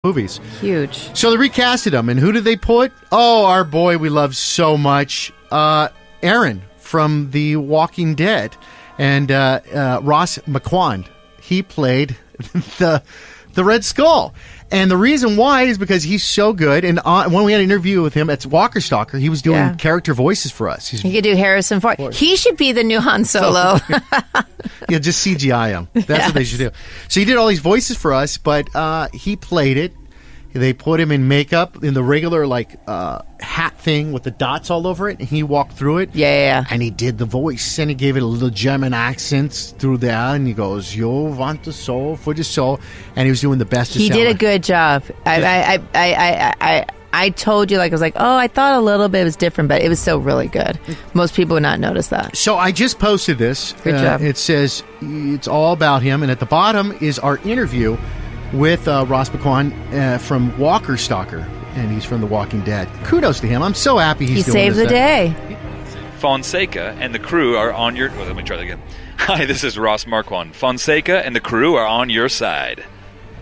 movies. Huge. So they recasted him, and who did they put? Oh, our boy we love so much, Aaron from The Walking Dead, and Ross McQuand. He played the Red Skull. And the reason why is because he's so good. And when we had an interview with him at Walker Stalker, he was doing character voices for us. He could do Harrison Ford. He should be the new Han Solo. Yeah, just CGI him. That's what they should do. So he did all these voices for us, but he played it. They put him in makeup in the regular hat thing with the dots all over it, and he walked through it. Yeah. And he did the voice, and he gave it a little German accent through there, and he goes, "You want the soul for the soul," and he was doing the best. He did a good job. I told you, I was like, oh, I thought a little bit was different, but it was still really good. Most people would not notice that. So I just posted this. Good job. It says it's all about him, and at the bottom is our interview with Ross McQuand from Walker Stalker, and he's from The Walking Dead. Kudos to him. I'm so happy he's doing saved this. the day. Fonseca and the crew are on your... Well, let me try that again. Hi, this is Ross Marquand. Fonseca and the crew are on your side.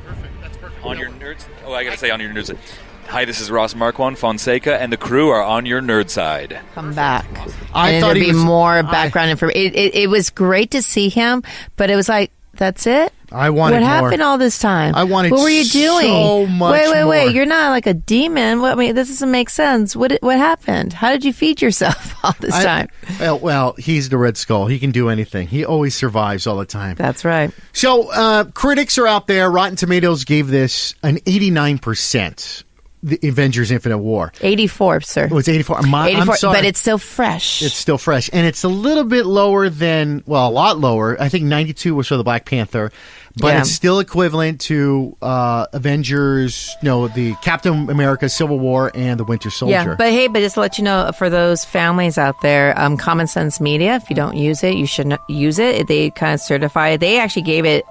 Perfect. That's perfect. On your nerds... Oh, I got to say on your nerds side. Hi, this is Ross Marquand. Fonseca and the crew are on your nerd side. Come back. I thought there'd be more background information. It was great to see him, but it was like, that's it? I wanted what more. happened all this time? I wanted What were you doing? so much Wait. more. You're not like a demon. This doesn't make sense. What happened? How did you feed yourself all this time? Well, he's the Red Skull. He can do anything. He always survives all the time. That's right. So critics are out there. Rotten Tomatoes gave this an 89%. The Avengers Infinite War. 84, sir. Oh, it's 84. 84, I'm sorry. But it's still fresh. It's still fresh. And it's a little bit lower than, well, a lot lower. I think 92 was for the Black Panther. But it's still equivalent to Avengers, the Captain America Civil War and the Winter Soldier. Yeah, but just to let you know, for those families out there, Common Sense Media, if you don't use it, you should use it. They kind of certify it. They actually gave it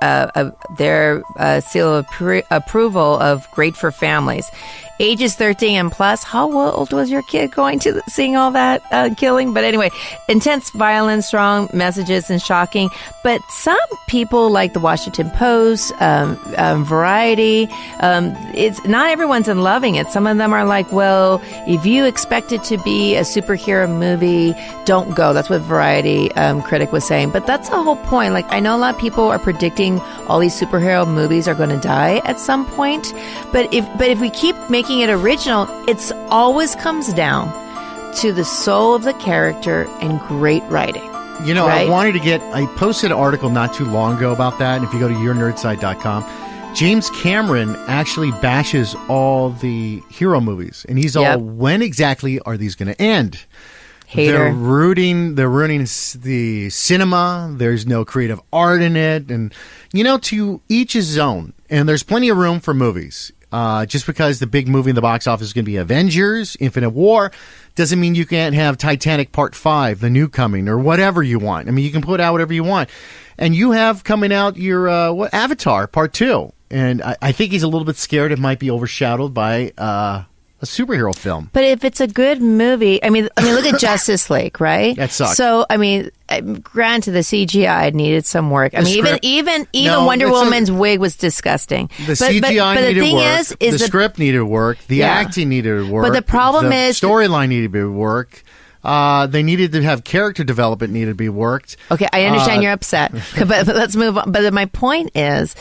their seal of approval of great for families. Ages 13 and plus. How old was your kid going to seeing all that killing? But anyway, intense violence, strong messages, and shocking. But some people, like the Washington Post, Variety, it's not everyone's in loving it. Some of them are like, well, if you expect it to be a superhero movie, don't go. That's what Variety critic was saying. But that's the whole point. Like, I know a lot of people are predicting all these superhero movies are going to die at some point. But if we keep making it original, it's always comes down to the soul of the character and great writing. Right? I posted an article not too long ago about that. And if you go to yournerdside.com, James Cameron actually bashes all the hero movies. And he's all, when exactly are these going to end? Hater. They're ruining the cinema. There's no creative art in it. And, to each his own. And there's plenty of room for movies. Just because the big movie in the box office is going to be Avengers Infinite War doesn't mean you can't have Titanic Part 5, the new coming, or whatever you want. I mean, you can put out whatever you want. And you have coming out your Avatar Part 2. And I think he's a little bit scared it might be overshadowed by a superhero film. But if it's a good movie, I mean, look at Justice League, right? That sucks. So, granted, the CGI needed some work. Even Wonder Woman's wig was disgusting. The CGI needed work. The script needed work. The acting needed work. But the problem is storyline needed to be worked. They needed to have character development needed to be worked. Okay, I understand you're upset, but let's move on. But my point is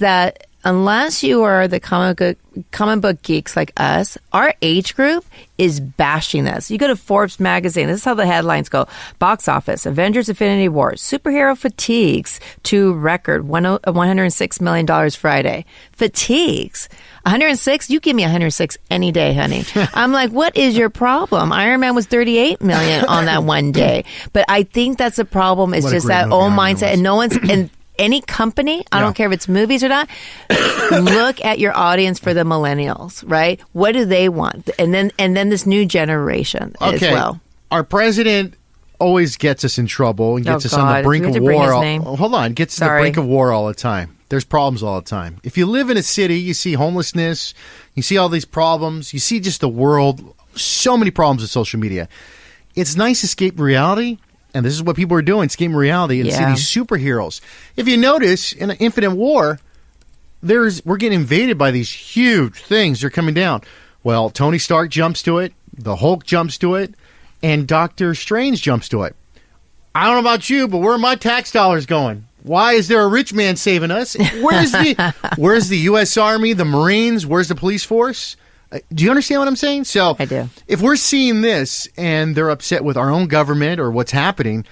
that unless you are the comic book geeks like us, our age group is bashing this. You go to Forbes magazine. This is how the headlines go. Box office, Avengers Infinity War, superhero fatigues to record $106 million Friday. Fatigues. 106? You give me 106 any day, honey. I'm like, what is your problem? Iron Man was 38 million on that one day. But I think that's the problem. It's just that old mindset. And no one's... and any company, I don't care if it's movies or not, look at your audience for the millennials, right? What do they want? And then this new generation as well. Our president always gets us in trouble and gets us on the brink of war. Hold on, gets to the brink of war all the time. There's problems all the time. If you live in a city, you see homelessness, you see all these problems, you see just the world, so many problems with social media. It's nice to escape reality. And this is what people are doing, escaping reality and see these superheroes. If you notice, in Infinite War, we're getting invaded by these huge things. They're coming down. Well, Tony Stark jumps to it. The Hulk jumps to it. And Doctor Strange jumps to it. I don't know about you, but where are my tax dollars going? Why is there a rich man saving us? Where's the U.S. Army, the Marines? Where's the police force? Do you understand what I'm saying? So I do. If we're seeing this and they're upset with our own government or what's happening,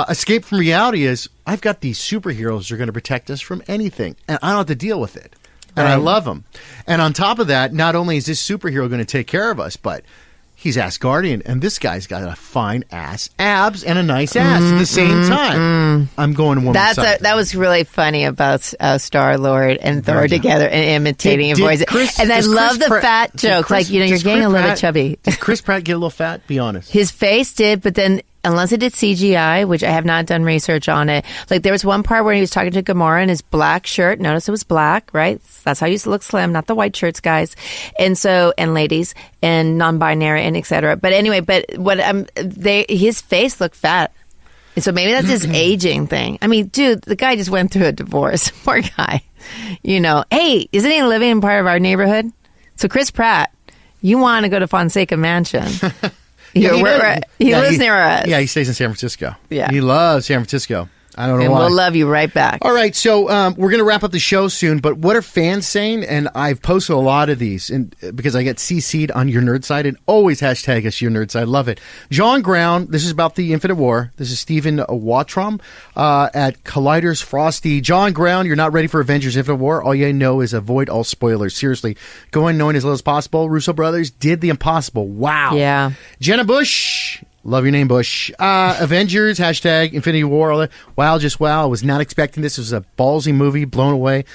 escape from reality is I've got these superheroes who are going to protect us from anything, and I don't have to deal with it. And I love them. And on top of that, not only is this superhero going to take care of us, but he's Asgardian, and this guy's got a fine ass, abs, and a nice ass at the same time. I'm going to woman's side. That was really funny about Star-Lord and Thor together and imitating a voice. And I love the fat joke. Like, you're getting a little bit chubby. Did Chris Pratt get a little fat? Be honest. His face did, but then unless it did CGI, which I have not done research on it. Like, there was one part where he was talking to Gamora in his black shirt. Notice it was black, right? That's how you look slim, not the white shirts, guys. And so, and ladies, and non-binary, and et cetera. But anyway, his face looked fat. And so maybe that's his aging thing. I mean, dude, the guy just went through a divorce. Poor guy. Hey, isn't he living in part of our neighborhood? So Chris Pratt, you want to go to Fonseca Mansion. He lives near us. Yeah, he stays in San Francisco. Yeah. He loves San Francisco. I don't know and why. We'll love you right back. All right, so we're going to wrap up the show soon, but what are fans saying? And I've posted a lot of these and because I get CC'd on Your Nerd Side, and always hashtag us Your Nerd Side. Love it. John Ground, this is about the Infinite War. This is Stephen Watrom at Collider's Frosty. John Ground, you're not ready for Avengers Infinite War. All you know is avoid all spoilers. Seriously, go in knowing as little as possible. Russo brothers did the impossible. Wow. Yeah. Jenna Bush. Love your name, Bush. Avengers, hashtag Infinity War. All that. Wow, just wow. I was not expecting this. It was a ballsy movie, blown away.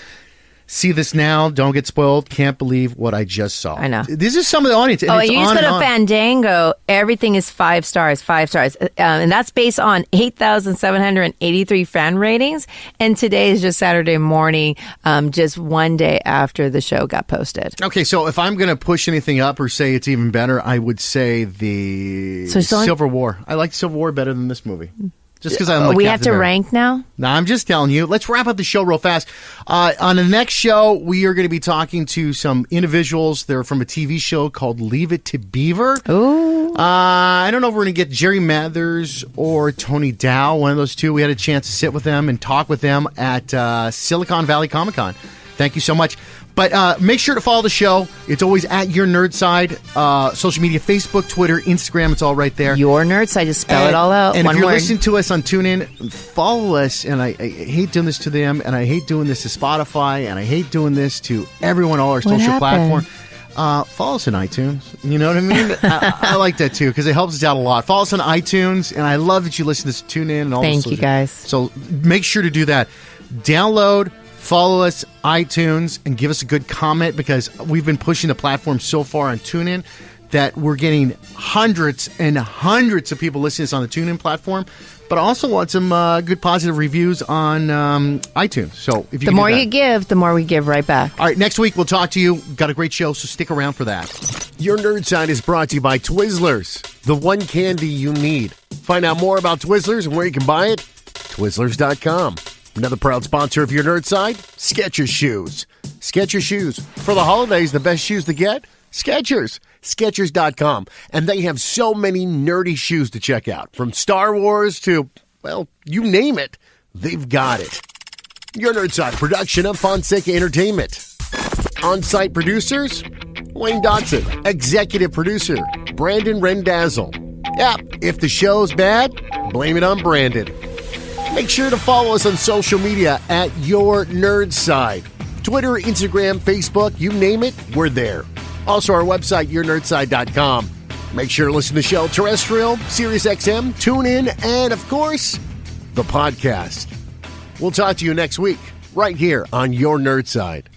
See this now. Don't get spoiled. Can't believe what I just saw. I know. This is some of the audience. And you just go to Fandango. Everything is 5 stars, 5 stars. And that's based on 8,783 fan ratings. And today is just Saturday morning, just one day after the show got posted. Okay, so if I'm going to push anything up or say it's even better, I would say the Civil War. I like Civil War better than this movie. Just because I'm like we have to rank now? No, I'm just telling you. Let's wrap up the show real fast. On the next show, we are going to be talking to some individuals. They're from a TV show called Leave It to Beaver. Ooh. I don't know if we're going to get Jerry Mathers or Tony Dow, one of those two. We had a chance to sit with them and talk with them at Silicon Valley Comic Con. Thank you so much. But make sure to follow the show. It's always at Your Nerd Side. Social media, Facebook, Twitter, Instagram. It's all right there. Your Nerd Side. Just spell it all out. And one if you're word. listening to us on TuneIn, follow us. And I hate doing this to them. And I hate doing this to Spotify. And I hate doing this to everyone, all our social platforms. Follow us on iTunes. You know what I mean? I like that too because it helps us out a lot. Follow us on iTunes. And I love that you listen to TuneIn. And all Thank you, guys. So make sure to do that. Download. Follow us, iTunes, and give us a good comment because we've been pushing the platform so far on TuneIn that we're getting hundreds and hundreds of people listening to us on the TuneIn platform. But I also want some good positive reviews on iTunes. So if you the more you give, the more we give right back. All right, next week we'll talk to you. Got a great show, so stick around for that. Your Nerd Side is brought to you by Twizzlers, the one candy you need. Find out more about Twizzlers and where you can buy it, Twizzlers.com. Another proud sponsor of Your Nerd Side, Skechers Shoes. Skechers Shoes. For the holidays, the best shoes to get? Skechers. Skechers.com. And they have so many nerdy shoes to check out. From Star Wars to, well, you name it. They've got it. Your Nerd Side, production of Fonseca Entertainment. On-site producers, Wayne Dotson. Executive producer, Brandon Rendazzle. Yeah, if the show's bad, blame it on Brandon. Make sure to follow us on social media at Your Nerd Side. Twitter, Instagram, Facebook, you name it, we're there. Also, our website, yournerdside.com. Make sure to listen to the show terrestrial, SiriusXM, TuneIn, and, of course, the podcast. We'll talk to you next week, right here on Your Nerd Side.